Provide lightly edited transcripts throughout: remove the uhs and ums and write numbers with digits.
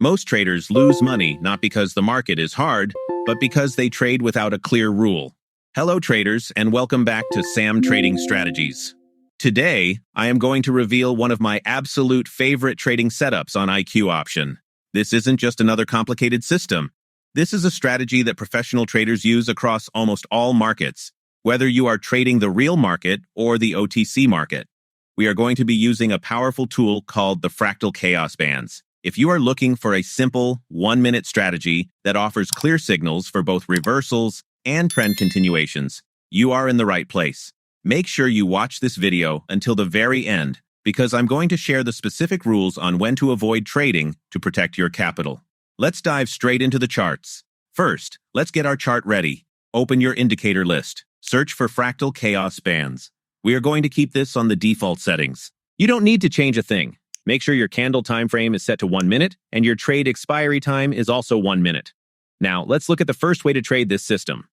Most traders lose money not because the market is hard, but because they trade without a clear rule. Hello traders, and welcome back to Sam Trading Strategies. Today, I am going to reveal one of my absolute favorite trading setups on IQ Option. This isn't just another complicated system. This is a strategy that professional traders use across almost all markets, whether you are trading the real market or the OTC market. We are going to be using a powerful tool called the Fractal Chaos Bands. If you are looking for a simple, one-minute strategy that offers clear signals for both reversals and trend continuations, you are in the right place. Make sure you watch this video until the very end, because I'm going to share the specific rules on when to avoid trading to protect your capital. Let's dive straight into the charts. First, let's get our chart ready. Open your indicator list. Search for Fractal Chaos Bands. We are going to keep this on the default settings. You don't need to change a thing. Make sure your candle time frame is set to 1 minute, and your trade expiry time is also 1 minute. Now, let's look at the first way to trade this system.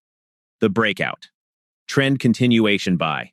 The breakout. Trend continuation buy.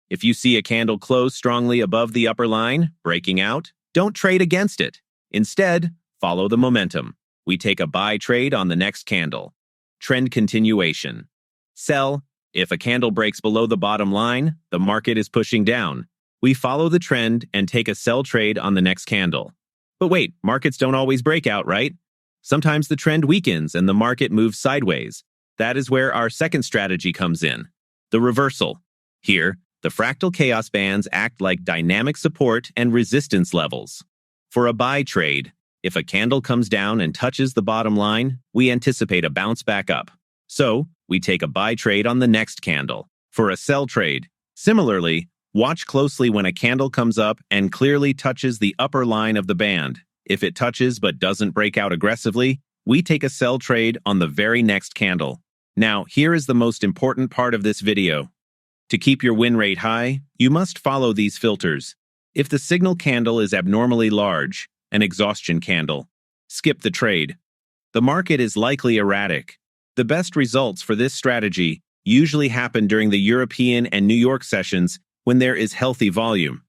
If you see a candle close strongly above the upper line, breaking out, don't trade against it. Instead, follow the momentum. We take a buy trade on the next candle. Trend continuation. Sell. If a candle breaks below the bottom line, the market is pushing down. We follow the trend and take a sell trade on the next candle. But wait, markets don't always break out, right? Sometimes the trend weakens and the market moves sideways. That is where our second strategy comes in. The reversal. Here, the fractal chaos bands act like dynamic support and resistance levels. For a buy trade, if a candle comes down and touches the bottom line, we anticipate a bounce back up. So, we take a buy trade on the next candle. For a sell trade, similarly, watch closely when a candle comes up and clearly touches the upper line of the band. If it touches but doesn't break out aggressively, we take a sell trade on the very next candle. Now, here is the most important part of this video. To keep your win rate high, you must follow these filters. If the signal candle is abnormally large, an exhaustion candle, skip the trade. The market is likely erratic. The best results for this strategy usually happen during the European and New York sessions when there is healthy volume.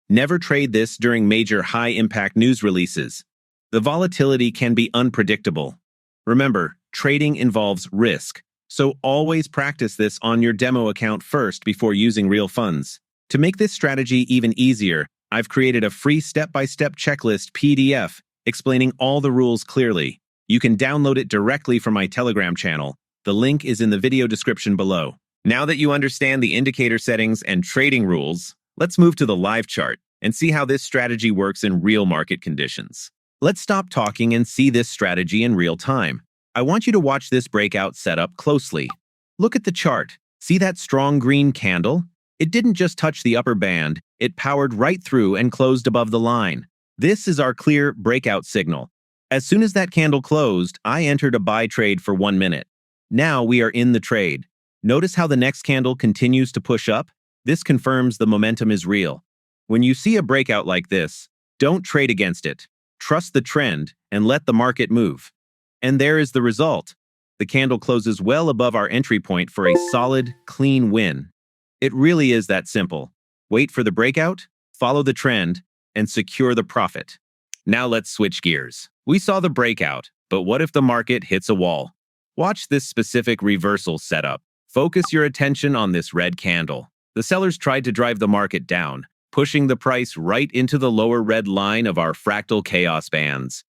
Never trade this during major high-impact news releases. The volatility can be unpredictable. Remember, trading involves risk, so always practice this on your demo account first before using real funds. To make this strategy even easier, I've created a free step-by-step checklist PDF explaining all the rules clearly. You can download it directly from my Telegram channel. The link is in the video description below. Now that you understand the indicator settings and trading rules, let's move to the live chart and see how this strategy works in real market conditions. Let's stop talking and see this strategy in real time. I want you to watch this breakout setup closely. Look at the chart. See that strong green candle? It didn't just touch the upper band, it powered right through and closed above the line. This is our clear breakout signal. As soon as that candle closed, I entered a buy trade for 1 minute. Now we are in the trade. Notice how the next candle continues to push up? This confirms the momentum is real. When you see a breakout like this, don't trade against it. Trust the trend and let the market move. And there is the result. The candle closes well above our entry point for a solid, clean win. It really is that simple. Wait for the breakout, follow the trend, and secure the profit. Now let's switch gears. We saw the breakout, but what if the market hits a wall? Watch this specific reversal setup. Focus your attention on this red candle. The sellers tried to drive the market down, pushing the price right into the lower red line of our fractal chaos bands.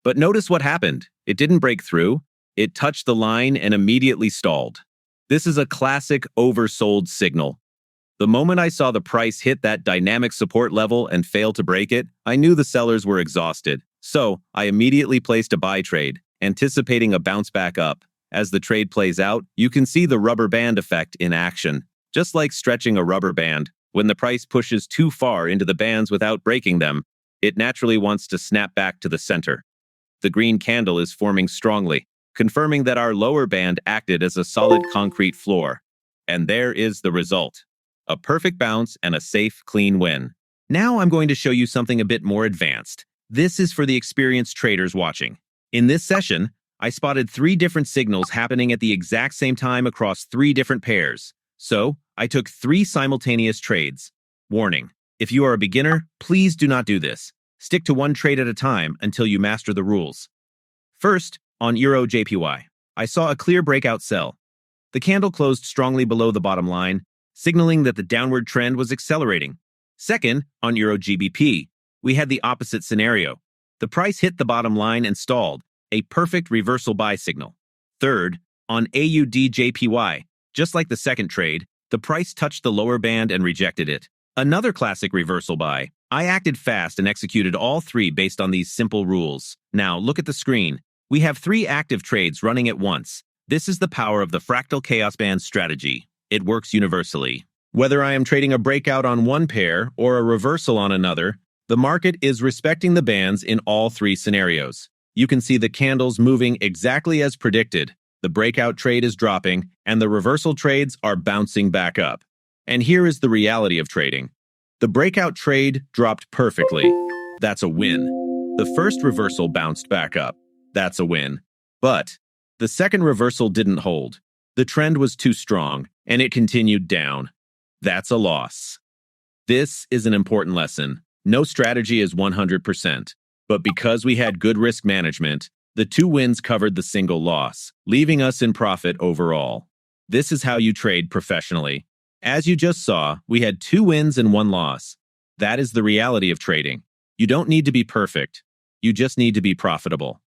But notice what happened. It didn't break through. It touched the line and immediately stalled. This is a classic oversold signal. The moment I saw the price hit that dynamic support level and fail to break it, I knew the sellers were exhausted. So, I immediately placed a buy trade, anticipating a bounce back up. As the trade plays out, you can see the rubber band effect in action. Just like stretching a rubber band, when the price pushes too far into the bands without breaking them, it naturally wants to snap back to the center. The green candle is forming strongly, confirming that our lower band acted as a solid concrete floor. And there is the result. A perfect bounce and a safe, clean win. Now I'm going to show you something a bit more advanced. This is for the experienced traders watching. In this session, I spotted 3 different signals happening at the exact same time across 3 different pairs. So, I took 3 simultaneous trades. Warning: if you are a beginner, please do not do this. Stick to one trade at a time until you master the rules. First, on Euro JPY, I saw a clear breakout sell. The candle closed strongly below the bottom line, signaling that the downward trend was accelerating. Second, on Euro GBP, we had the opposite scenario. The price hit the bottom line and stalled, a perfect reversal buy signal. Third, on AUD JPY, just like the second trade, the price touched the lower band and rejected it. Another classic reversal buy. I acted fast and executed all three based on these simple rules. Now, look at the screen. We have 3 active trades running at once. This is the power of the Fractal Chaos Bands Strategy. It works universally. Whether I am trading a breakout on one pair or a reversal on another, the market is respecting the bands in all 3 scenarios. You can see the candles moving exactly as predicted. The breakout trade is dropping, and the reversal trades are bouncing back up. And here is the reality of trading. The breakout trade dropped perfectly. That's a win. The first reversal bounced back up. That's a win. But the second reversal didn't hold. The trend was too strong, and it continued down. That's a loss. This is an important lesson. No strategy is 100%. But because we had good risk management, the 2 wins covered the single loss, leaving us in profit overall. This is how you trade professionally. As you just saw, we had 2 wins and 1 loss. That is the reality of trading. You don't need to be perfect. You just need to be profitable.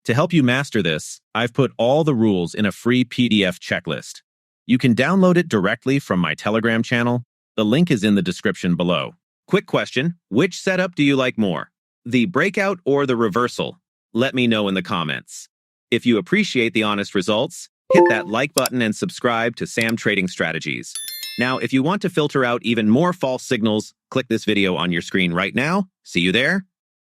To help you master this, I've put all the rules in a free PDF checklist. You can download it directly from my Telegram channel. The link is in the description below. Quick question, which setup do you like more? The breakout or the reversal? Let me know in the comments. If you appreciate the honest results, hit that like button and subscribe to Sam Trading Strategies. Now, if you want to filter out even more false signals, click this video on your screen right now. See you there.